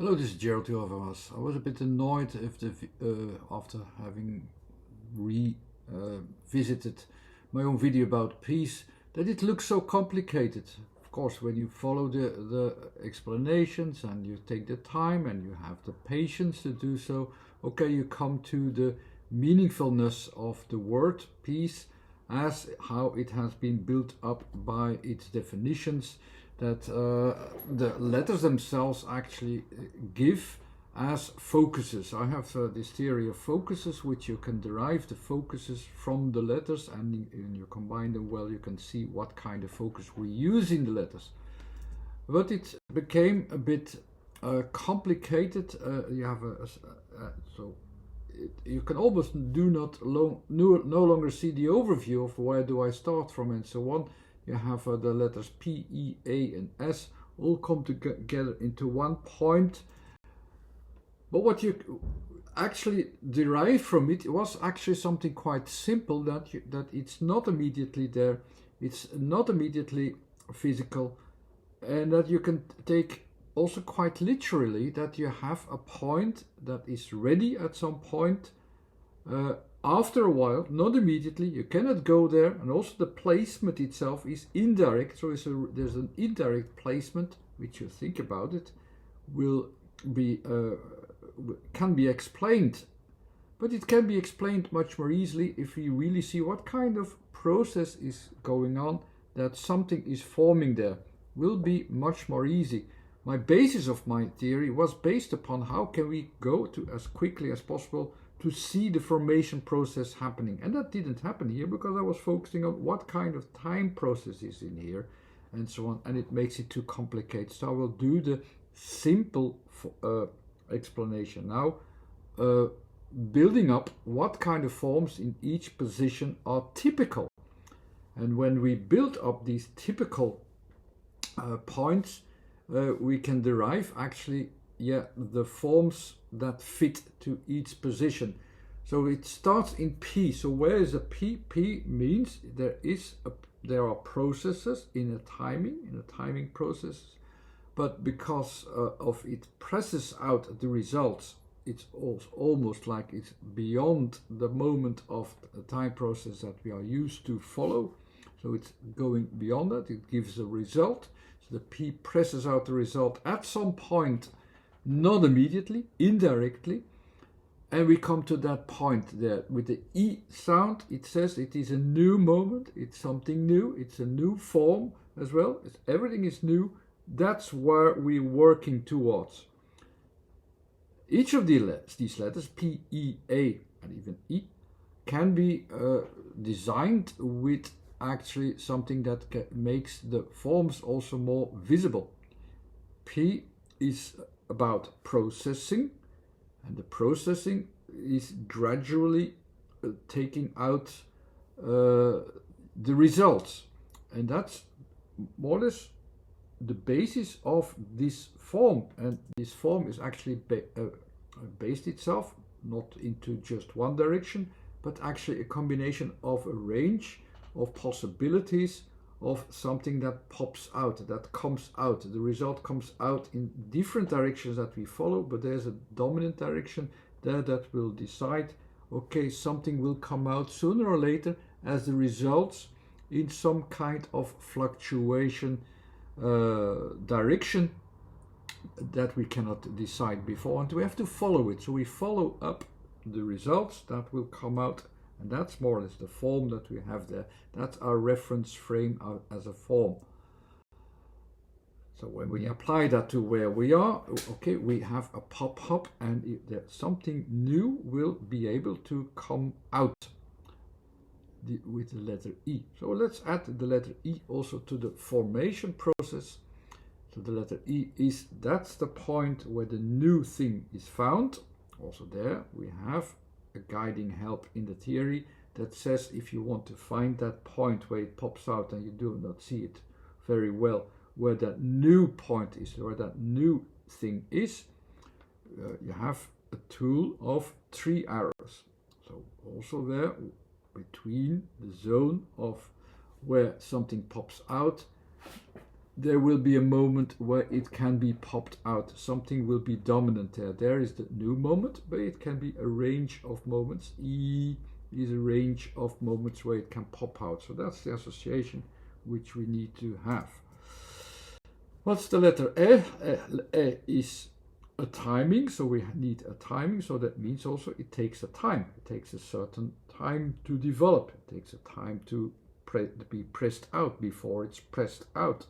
Hello, this is Gerald Hilvermas. I was a bit annoyed after having revisited my own video about peace that it looks so complicated. Of course, when you follow the explanations and you take the time and you have the patience to do so, okay, you come to the meaningfulness of the word peace as how it has been built up by its definitions that the letters themselves actually give as focuses. I have this theory of focuses, which you can derive the focuses from the letters, and when you combine them well, you can see what kind of focus we use in the letters. But it became a bit complicated. You can almost no longer see the overview of where do I start from and so on. You have the letters P, E, A, and S all come together into one point. But what you actually derived from it was actually something quite simple, that it's not immediately there, it's not immediately physical, and that you can take also quite literally that you have a point that is ready at some point. After a while, not immediately, you cannot go there, and also the placement itself is indirect. So there's an indirect placement, which you think about it, can be explained, but it can be explained much more easily if we really see what kind of process is going on, that something is forming there. Will be much more easy. My basis of my theory was based upon how can we go to as quickly as possible to see the formation process happening. And that didn't happen here because I was focusing on what kind of time process is in here and so on, and it makes it too complicated. So I will do the simple explanation now, building up what kind of forms in each position are typical. And when we build up these typical points, we can derive actually the forms that fit to each position. So it starts in P. So where is a P? P means there are processes in a timing process, but because of it presses out the results, it's also almost like it's beyond the moment of the time process that we are used to follow. So it's going beyond that. It gives a result. So the P presses out the result at some point, not immediately, indirectly, and we come to that point there with the E sound. It says it is a new moment, it's something new, it's a new form as well. Everything is new. That's where we're working towards. Each of these letters, P, E, A, and even E, can be designed with actually something that makes the forms also more visible. P is about processing, and the processing is gradually taking out the results, and that's more or less the basis of this form. And this form is actually based itself not into just one direction, but actually a combination of a range of possibilities of something that pops out, that comes out. The result comes out in different directions that we follow, but there's a dominant direction there that will decide, okay, something will come out sooner or later as the results in some kind of fluctuation direction that we cannot decide before, and we have to follow it. So we follow up the results that will come out, and that's more or less the form that we have there. That's our reference frame as a form. So when we apply that to where we are, okay, we have a pop-up, and something new will be able to come out with the letter E. So let's add the letter E also to the formation process. So the letter E that's the point where the new thing is found. Also there we have a guiding help in the theory that says if you want to find that point where it pops out and you do not see it very well, where that new point is, where that new thing is, you have a tool of 3 arrows. So also there, between the zone of where something pops out, there will be a moment where it can be popped out. Something will be dominant there. There is the new moment, but it can be a range of moments. E is a range of moments where it can pop out. So that's the association which we need to have. What's the letter E? E is a timing, so we need a timing. So that means also it takes a time. It takes a certain time to develop. It takes a time to be pressed out before it's pressed out.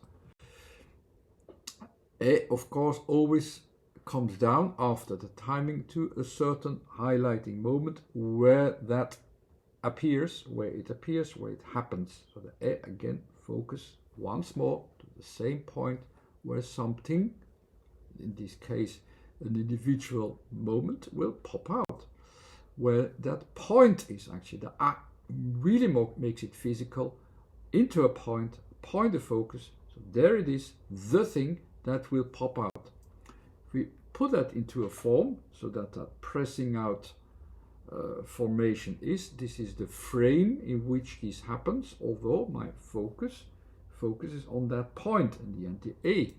E, of course, always comes down after the timing to a certain highlighting moment where that appears, where it happens. So the E again focus once more to the same point where something, in this case an individual moment, will pop out. Where that point is actually, the A really makes it physical, into a point of focus. So there it is, the thing that will pop out. If we put that into a form, so that pressing out formation this is the frame in which this happens, although my focus is on that point, in the end, the A.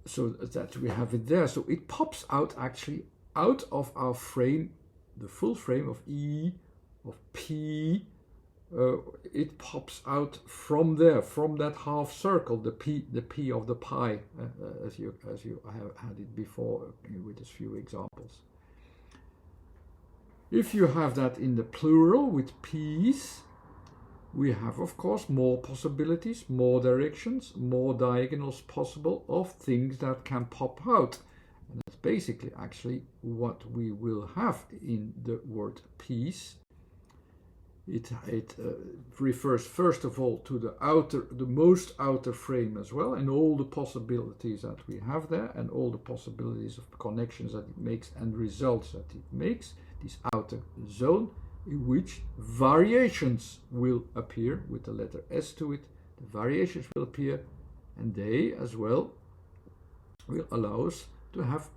So that we have it there. So it pops out actually out of our frame, the full frame of E, of P. It pops out from there, from that half circle, the P of the pie, as you have had it before with a few examples. If you have that in the plural with P's, we have, of course, more possibilities, more directions, more diagonals possible of things that can pop out. And that's basically actually what we will have in the word piece. It refers first of all to the most outer frame as well, and all the possibilities that we have there, and all the possibilities of connections that it makes and results that it makes, this outer zone, in which variations will appear with the letter S to it. The variations will appear, and they as well will allow us to have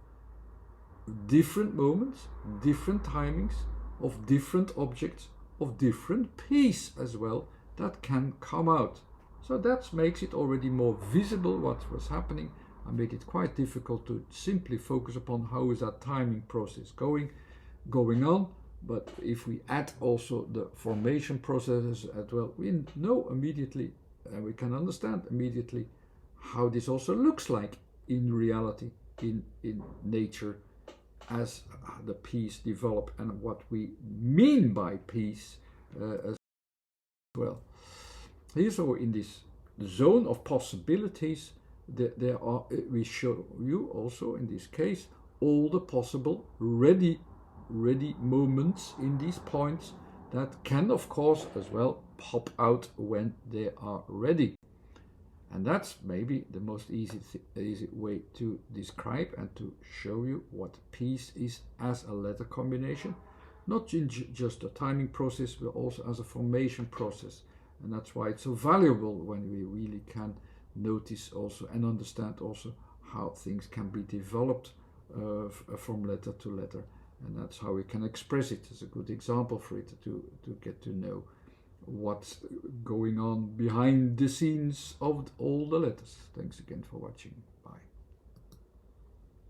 different moments, different timings of different objects, of different P's as well, that can come out. So that makes it already more visible what was happening, and make it quite difficult to simply focus upon how is that timing process going on. But if we add also the formation processes as well, we know immediately, and we can understand immediately how this also looks like in reality, in nature, as the P's develop, and what we mean by P's as well. Here, so in this zone of possibilities, we show you also in this case all the possible ready moments in these points that can, of course, as well pop out when they are ready. And that's maybe the most easy way to describe and to show you what piece is as a letter combination, not in just a timing process, but also as a formation process. And that's why it's so valuable when we really can notice also and understand also how things can be developed from letter to letter. And that's how we can express it. It's a good example for it to get to know what's going on behind the scenes of all the letters. Thanks again for watching.